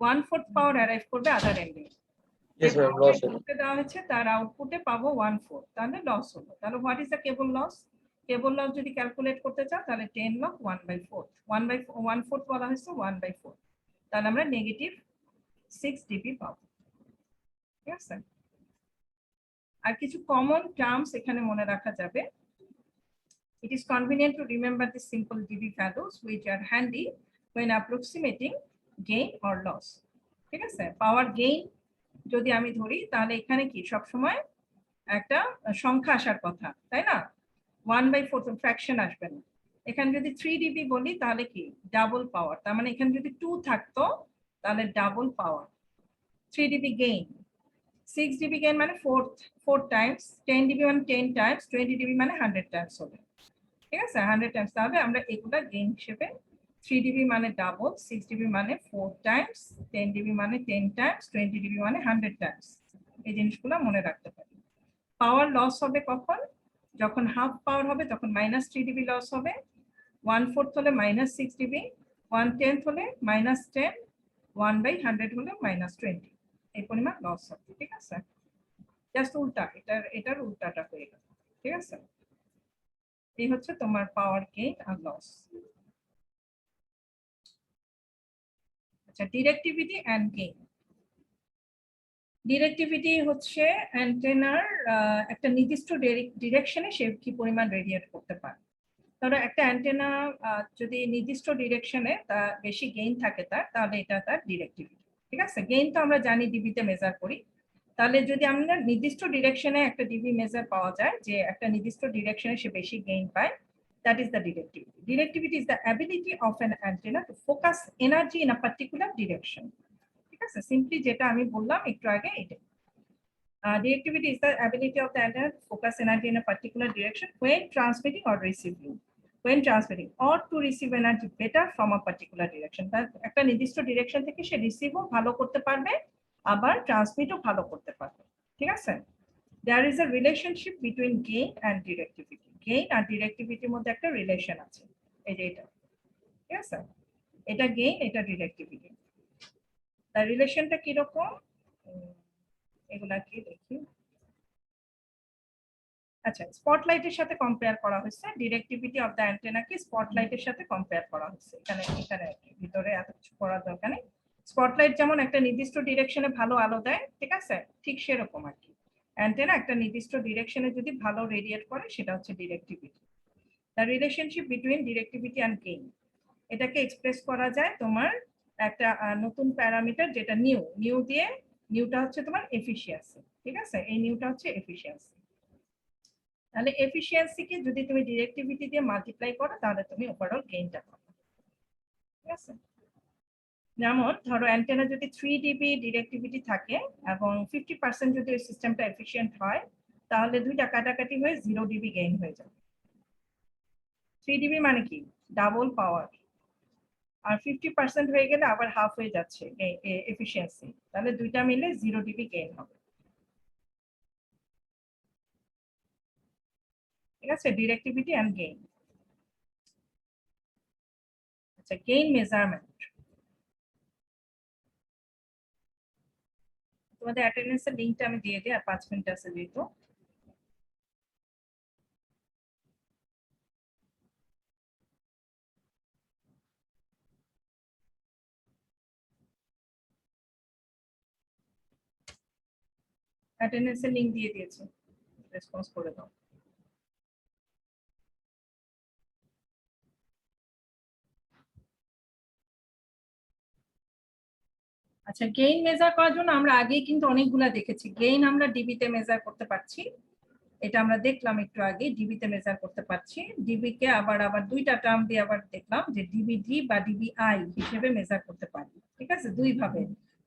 1/4 পাওয়ার অ্যারাইভ করবে আদার এন্ডে। Yes, ma'am. Loss হলো। দেওয়া হচ্ছে তার আউটপুটে পাবো 1/4, তাহলে লস হলো। তাহলে what is the cable loss? Cable loss যদি ক্যালকুলেট করতে চাও তাহলে 10 log 1/4, 1/4 বলা হয়েছে 1/4, তাহলে আমরা নেগেটিভ 6 dB পাবো, ঠিক আছে? আর কিছু কমন টার্মস এখানে মনে রাখা যাবে। It is convenient to remember the simple dB values which are handy when approximating gain or loss. ঠিক আছে, পাওয়ার গেইন যদি আমি ধরি তাহলে এখানে কি সব সময় একটা সংখ্যা আসার কথা, তাই না? 1/4 ফ্র্যাকশন আসবে না। এখানে যদি 3 dB বলি তাহলে কি ডাবল পাওয়ার, তার মানে এখানে যদি 2 থাকতো তাহলে ডাবল পাওয়ার। 3 dB গেইন, 6 dB গেইন মানে 4 টাইমস, 10 dB মানে 10 টাইমস, 20 dB মানে 100 টাইমস হবে। ঠিক আছে, 100 টাইমস। তাহলে আমরা এগুলা গেইন হিসেবে 3 dB মানে ডাবল, 6 dB মানে 4 টাইমস, 10 dB মানে 10 টাইমস, 20 dB মানে 100 টাইমস, এই জিনিসগুলো মনে রাখতে পারি। পাওয়ার লস হবে কখন? যখন হাফ পাওয়ার হবে তখন -3 dB লস হবে, 1/4 হলে -6 dB, 1/10 হলে -10, 1/100 হলে -20, এই পরিমাণ লস হবে। ঠিক আছে, জাস্ট উল্টা, এটার উল্টাটা হয়ে গেল। ঠিক আছে, এই হচ্ছে তোমার পাওয়ার গেইন আর লস। আচ্ছা, ডিরেক্টিভিটি এন্ড গেইন। ডিরেক্টিভিটি হচ্ছে অ্যান্টেনার একটা নির্দিষ্ট ডিরেকশনে সে কি পরিমাণ রেডিয়েট করতে পারে। ধরো একটা অ্যান্টেনা যদি নির্দিষ্ট ডিরেকশনে তা বেশি গেইন থাকে তাহলে এটা তার ডিরেক্টিভিটি। ঠিক আছে, গেইন তো আমরা জানি ডিবিতে মেজার করি। তাহলে যদি আমরা নির্দিষ্ট ডিরেকশনে একটা ডিবি মেজার পাওয়া যায় যে একটা নির্দিষ্ট ডিরেকশনে সে বেশি গেইন পায়, that is the directivity. Directivity is the ability of an antenna to focus energy in a particular direction. ঠিক আছে, সিম্পলি যেটা আমি বললাম একটু আগে এটাই। Directivity is the ability of the antenna to focus energy in a particular direction when transmitting or receiving. When transmitting or to receive energy better from a particular direction. একটা নির্দিষ্ট ডিরেকশন থেকে সে রিসিভও ভালো করতে পারবে, আবার ট্রান্সমিটও ভালো করতে পারবে। ঠিক আছে, there is a relationship between gain and directivity. Gain আর ডিরেক্টিভিটির মধ্যে একটা রিলেশন আছে, এই যে এটা। ঠিক আছে, এটা গেইন, এটা ডিরেক্টিভিটি। তার রিলেশনটা কি রকম এগুলা কি দেখি। আচ্ছা, স্পটলাইটের সাথে কম্পেয়ার করা হয়েছে, ডিরেক্টিভিটি অফ দ্য অ্যান্টেনাকে স্পটলাইটের সাথে কম্পেয়ার করা হয়েছে। এখানে ভিতরে এত কিছু করার দরকার নেই। স্পটলাইট যেমন একটা নির্দিষ্ট ডিরেকশনে ভালো আলো দেয়, ঠিক আছে, ঠিক সেরকম আর কি অ্যান্টেনা একটা নির্দিষ্ট ডিরেকশনে যদি ভালো রেডিয়েট করে সেটা হচ্ছে directivity. The relationship between directivity and gain, এটাকে এক্সপ্রেস করা যায় তোমার একটা নতুন প্যারামিটার যেটা নিউ দিয়ে। নিউটা হচ্ছে তোমার এফিশিয়েন্সি। ঠিক আছে, এই নিউটা হচ্ছে এফিশিয়েন্সি। তাহলে এফিশিয়েন্সিকে যদি তুমি ডিরেক্টিভিটি দিয়ে মাল্টিপ্লাই করো তাহলে তুমি ওভারঅল গেইনটা পাবে। ঠিক আছে, যেমন ধরো অ্যান্টেনা যদি 3 dB ডিরেক্টিভিটি থাকে এবং 50% যদি ওই সিস্টেমটা এফিশিয়েন্ট হয় তাহলে দুইটা কাটাকাটি হয়ে 0 dB গেইন হয়ে যাবে। 3 dB মানে কি ডাবল পাওয়ার, আর 50% হয়ে গেলে আবার হাফ হয়ে যাচ্ছে এফিশিয়েন্সি, তাহলে দুইটা মিলে 0 dB গেইন হবে। ঠিক আছে, ডিরেক্টিভিটি এন্ড গেইন। আচ্ছা, গেইন মেজারমেন্ট। তোমাদের অ্যাটেন্ডেন্সের লিংকটা আমি দিয়ে দিই, আর 5 মিনিট আছে যেহেতু। অ্যাটেন্ডেন্সের লিংক দিয়ে দিয়েছি, রেসপন্স করে দাও। আচ্ছা, গেইন মেজার করার জন্য আমরা আগেই কিন্তু অনেকগুলা দেখেছি। গেইন আমরা ডিবিতে মেজার করতে পারছি, এটা আমরা দেখলাম একটু আগে, ডিবিতে মেজার করতে পারছি। ডিবি কে আবার দুইটা টার্ম দিয়ে আবার দেখলাম যে ডিবিডি বা ডিবিআই হিসেবে মেজার করতে পারি। ঠিক আছে, দুই ভাবে,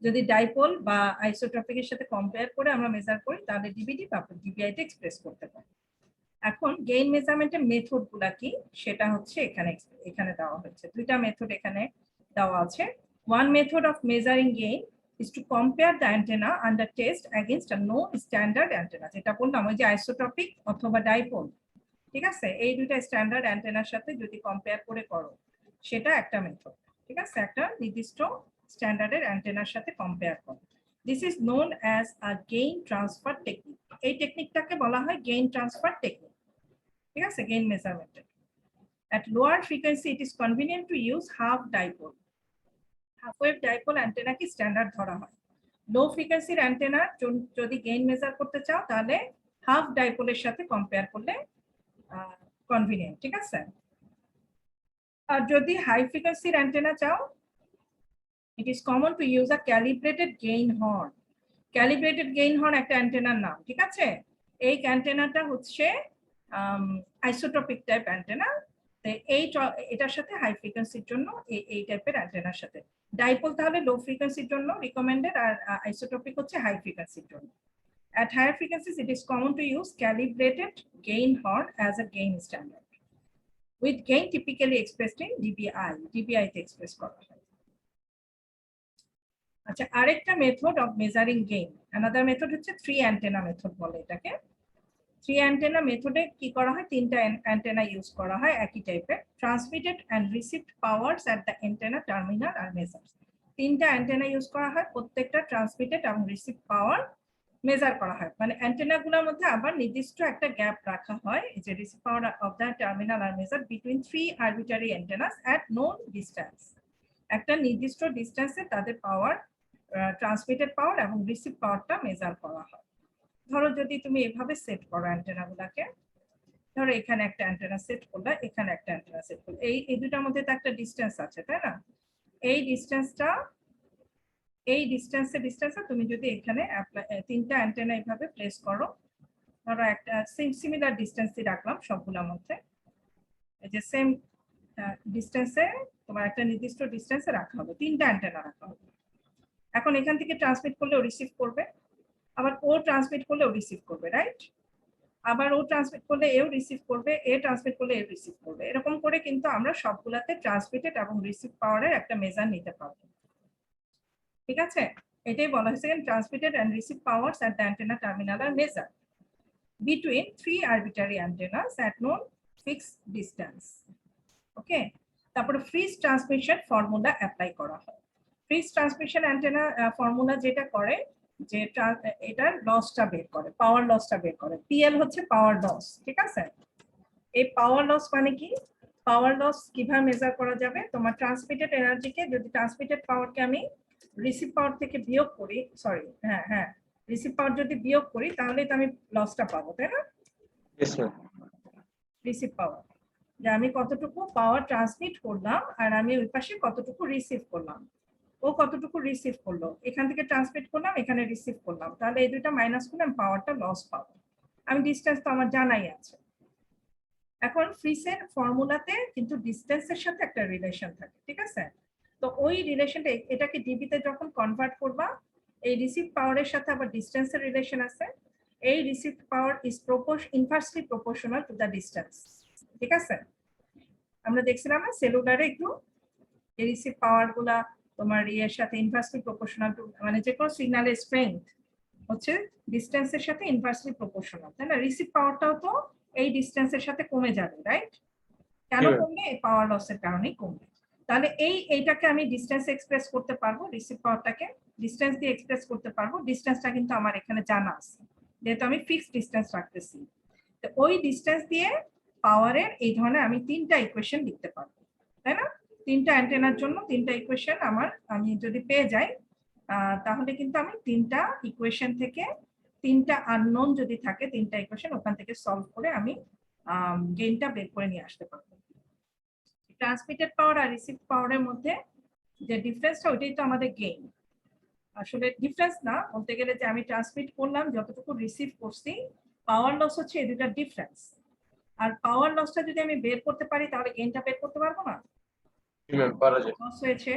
যদি ডাইপোল বা আইসোট্রপিকের সাথে কম্পেয়ার করে আমরা মেজার করি তাহলে ডিবিডি বা ডিবিআই তে এক্সপ্রেস করতে পারি। এখন গেইন মেজারমেন্টের মেথড গুলা কি সেটা হচ্ছে এখানে দেওয়া হয়েছে। দুইটা মেথড এখানে দেওয়া আছে। One method of measuring gain is to compare the antenna under test against a known standard antenna, যেটা বললাম ওই যে আইসোট্রপিক অথবা ডাইপোল। ঠিক আছে, এই দুইটা স্ট্যান্ডার্ড অ্যান্টেনার সাথে যদি কম্পেয়ার করে করো সেটা একটা মেথড। ঠিক আছে, একটা নির্দিষ্ট স্ট্যান্ডার্ডের অ্যান্টেনার সাথে কম্পেয়ার করো। This is known as a gain transfer technique. এই টেকনিকটাকে বলা হয় গেইন ট্রান্সফার টেকনিক। ঠিক আছে, gain মেজারমেন্টের। At lower frequency it is convenient to use half dipole. Half wave dipole antenna কি স্ট্যান্ডার্ড ধরা হয়। লো ফ্রিকোয়েন্সির অ্যান্টেনা যদি গেইন মেজার করতে চাও তাহলে হাফ ডাইপোলের সাথে কম্পেয়ার করলে কনভিনিয়েন্ট, ঠিক আছে। আর যদি হাই ফ্রিকোয়েন্সির অ্যান্টেনা চাও, it is common to use a calibrated gain horn. Calibrated gain horn একটা অ্যান্টেনার নাম, ঠিক আছে। এই অ্যান্টেনাটা হচ্ছে আইসোট্রপিক টাইপ অ্যান্টেনা। এটার সাথে হাই ফ্রিকোয়েন্সির জন্য এই টাইপের অ্যান্টেনার সাথে ডাইপোল তাহলে লো ফ্রিকোয়েন্সির জন্য রিকমেন্ডেড, আর আইসোট্রপিক হচ্ছে হাই ফ্রিকোয়েন্সির জন্য। At higher frequencies, it is common to use calibrated gain horn as a gain standard, with gain typically expressed in dBi. dBi তে এক্সপ্রেস করা হয়। আচ্ছা, আরেকটা method of measuring gain, another method হচ্ছে 3 antenna method বলে এটাকে। 3 antenna মেথডে কি করা হয়, 3টা অ্যান্টেনা ইউজ করা হয় একই টাইপের। Transmitted and received powers at the antenna terminal are measured. 3টা অ্যান্টেনা ইউজ করা হয়, প্রত্যেকটা ট্রান্সমিটেড এবং রিসিভ পাওয়ার মেজার করা হয়। মানে অ্যান্টেনাগুলোর মধ্যে আবার নির্দিষ্ট একটা গ্যাপ রাখা হয়, এই যে receive power of the terminal are measure between 3 arbitrary antennas at known distance. একটা নির্দিষ্ট ডিসটেন্সে তাদের পাওয়ার, ট্রান্সমিটেড পাওয়ার এবং রিসিভ পাওয়ারটা মেজার করা হয়। ধরো যদি তুমি এভাবে সেট করো অ্যান্টেনাগুলোকে, ধরো এখানে একটা অ্যান্টেনা সেট করলে, এখানে একটা অ্যান্টেনা সেট করলে, এই দুটার মধ্যে তো একটা ডিসটেন্স আছে, তাই না? এই ডিসটেন্সে তুমি যদি এখানে 3টা অ্যান্টেনা এইভাবে প্লেস করো, ধরো একটা সিমিলার ডিসটেন্সই রাখলাম সবগুলোর মধ্যে, এই যে সেম ডিসটেন্সে তোমার একটা নির্দিষ্ট ডিসটেন্সে রাখা হবে, 3টা অ্যান্টেনা রাখা হবে। এখন এখান থেকে ট্রান্সমিট করলে ও রিসিভ করবে, আবার ও ট্রান্সমিট করলে ও রিসিভ করবে, রাইট? আবার ও ট্রান্সমিট করলে এও রিসিভ করবে, এ ট্রান্সমিট করলে এ রিসিভ করবে। এরকম করে কিন্তু আমরা সবগুলাতে ট্রান্সমিটেড এবং রিসিভ পাওয়ারের একটা মেজার নিতে পারবো, ঠিক আছে। এটাই বলা হয়েছে transmitted and receive powers at the antenna terminal are measure between 3 arbitrary antennas at known fixed distance. Okay, তারপরে ফ্রিজ ট্রান্সমিশন ফর্মুলা অ্যাপ্লাই করা হয়। ফ্রিজ ট্রান্সমিশন অ্যান্টেনা ফর্মুলা যেটা করে, যে এটার লসটা বের করে, পাওয়ার লসটা বের করে। পিএল হচ্ছে পাওয়ার লস, ঠিক আছে। এই পাওয়ার লস মানে কি, পাওয়ার লস কিভাবে মেজার করা যাবে, তোমার ট্রান্সমিটেড এনার্জিকে, যদি ট্রান্সমিটেড পাওয়ারকে আমি রিসিভ পাওয়ার থেকে বিয়োগ করি, সরি হ্যাঁ রিসিভ পাওয়ার যদি বিয়োগ করি তাহলে তো আমি লসটা পাবো, তাই না? রিসিভ পাওয়ার, যে আমি কতটুকু পাওয়ার ট্রান্সমিট করলাম আর আমি ওই পাশে কতটুকু রিসিভ করলাম, ও কতটুকু রিসিভ করলো, এখান থেকে ট্রান্সমিট করলাম, এখানে রিসিভ করলাম, তাহলে এই দুইটা মাইনাস করলে আমি পাওয়ারটা লস পাবো। আমি ডিসটেন্স তো আমার জানাই আছে। এখন ফ্রিজের ফর্মুলাতে কিন্তু ডিসটেন্সের সাথে একটা রিলেশন থাকে, ঠিক আছে। তো ওই রিলেশনটা, এটাকে ডিবিতে যখন কনভার্ট করবা, এই রিসিভ পাওয়ারের সাথে আবার ডিসটেন্সের রিলেশন আছে। এই receive power is inversely proportional to the distance, ঠিক আছে। আমরা দেখছিলাম না সেলুলারে একটু, এই রিসিভ পাওয়ার গুলা তোমার ইয়ের সাথে ইনভার্সলি প্রপোর্শনাল টু, মানে যে কোনো সিগন্যালের স্ট্রেংথ হচ্ছে ডিসটেন্সের সাথে ইনভার্সলি প্রপোর্শনাল, তাই না? রিসিভ পাওয়ারটাও তো এই ডিসটেন্সের সাথে কমে যাবে, রাইট? কেন কমবে? এই পাওয়ার লসের কারণেই কমবে। তাহলে এইটাকে আমি ডিসটেন্স এক্সপ্রেস করতে পারবো, রিসিভ পাওয়ারটাকে ডিসটেন্স দিয়ে এক্সপ্রেস করতে পারবো। ডিসটেন্সটা কিন্তু আমার এখানে জানা আছে, যেহেতু আমি ফিক্সড ডিসটেন্স রাখতেছি। তো ওই ডিসটেন্স দিয়ে পাওয়ারের এই ধরনের আমি 3টা ইকুয়েশন লিখতে পারবো, তাই না? 3টা অ্যান্টেনার জন্য 3টা ইকুয়েশন আমি যদি পেয়ে যাই, তাহলে কিন্তু আমি 3টা ইকুয়েশন থেকে 3টা আননোন যদি থাকে, 3টা ইকুয়েশন ওখান থেকে সলভ করে আমি গেইনটা বের করে নিয়ে আসতে পারবো। ট্রান্সমিটেড পাওয়ার আর রিসিভ পাওয়ারের মধ্যে যে ডিফারেন্সটা, ওইটাই তো আমাদের গেইন। আসলে ডিফারেন্স না, বলতে গেলে যে আমি ট্রান্সমিট করলাম, যতটুকু রিসিভ করছি, পাওয়ার লস হচ্ছে এই দুটার ডিফারেন্স। আর পাওয়ার লসটা যদি আমি বের করতে পারি তাহলে গেইনটা বের করতে পারবো না? লস হয়েছে,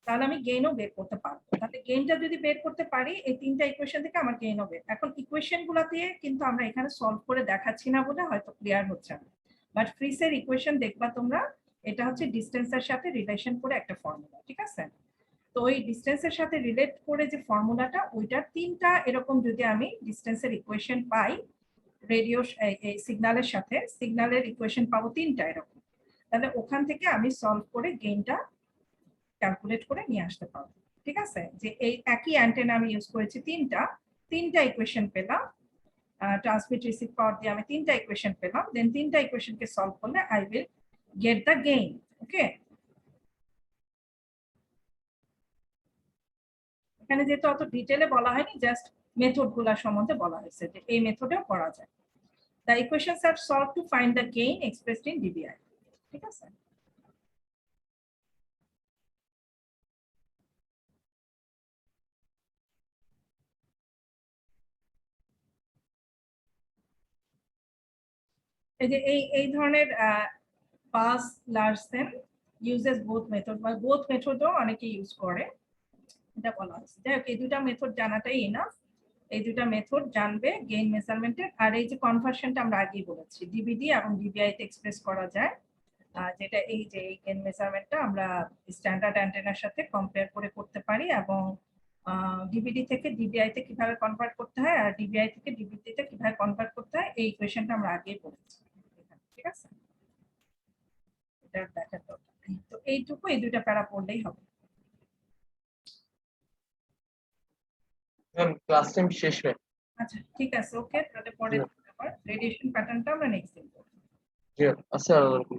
তাহলে আমি গেইনও বের করতে পারবো। তাহলে গেইনটা যদি বের করতে পারি, এই 3টা ইকুয়েশন থেকে আমার গেইনও বের। এখন ইকুয়েশন গুলা দিয়ে কিন্তু আমরা এখানে সলভ করে দেখাচ্ছি না বলে হয়তো ক্লিয়ার হচ্ছে না, বাট ফ্রিজের ইকুয়েশন দেখবা তোমরা, এটা হচ্ছে ডিসটেন্সের সাথে রিলেশন করে একটা ফর্মুলা, ঠিক আছে। তো ওই ডিসটেন্সের সাথে রিলেট করে যে ফর্মুলাটা, ওইটার 3টা এরকম যদি আমি ডিসটেন্সের ইকুয়েশন পাই, রেডিও এই সিগন্যালের সাথে সিগন্যালের ইকুয়েশন পাবো 3টা এরকম, তাহলে ওখান থেকে আমি সলভ করে গেইনটা ক্যালকুলেট করে নিয়ে আসতে পারবো, ঠিক আছে। যে এই একই অ্যান্টেনা আমি ইউজ করেছি 3টা ইকুয়েশন পেলাম, ট্রান্সমিট রিসিভ পাওয়ার দিয়ে আমি 3টা ইকুয়েশন পেলাম, দেন 3টা ইকুয়েশনকে সলভ করলে I will get the gain. Okay, এখানে যেহেতু অত ডিটেলে বলা হয়নি, জাস্ট মেথড গুলা সম্বন্ধে বলা হয়েছে যে এই মেথডেও করা যায়। The equations are solved to find the gain expressed in dBi. ঠিক আছে? এই যে এই ধরনের pass Larsen uses both method বা বোথ মেথডও অনেকে ইউজ করে, এটা বলা হচ্ছে। যাই হোক, এই দুটা মেথড জানাটাই এনাফ। এই দুটা মেথড জানবে গেইন মেজারমেন্টের। আর এই যে কনভার্সনটা আমরা আগেই বলেছি, ডিবিডি এবং ডিবিআই তে এক্সপ্রেস করা যায়, যেটা এই যে এই গেইন মেজারমেন্টটা আমরা স্ট্যান্ডার্ড অ্যান্টেনার সাথে কম্পেয়ার করে করতে পারি, এবং ডিবিডি থেকে ডিবিআই তে কিভাবে কনভার্ট করতে হয় আর ডিবিআই থেকে ডিবিডি তে কিভাবে কনভার্ট করতে হয়, এই ইকুয়েশনটা আমরা আগেই বলেছি। ঠিক আছে, এটা দেখার দরকার নেই। তো এইটুকু, এই দুইটা প্যারা পড়লেই হবে। ম্যাম ক্লাস টাইম শেষ ম্যাম। আচ্ছা ঠিক আছে, ওকে, তাহলে পরে রেডিয়েশন প্যাটার্নটা আমরা নেক্সট দিন করব। জি আসসালামু আলাইকুম।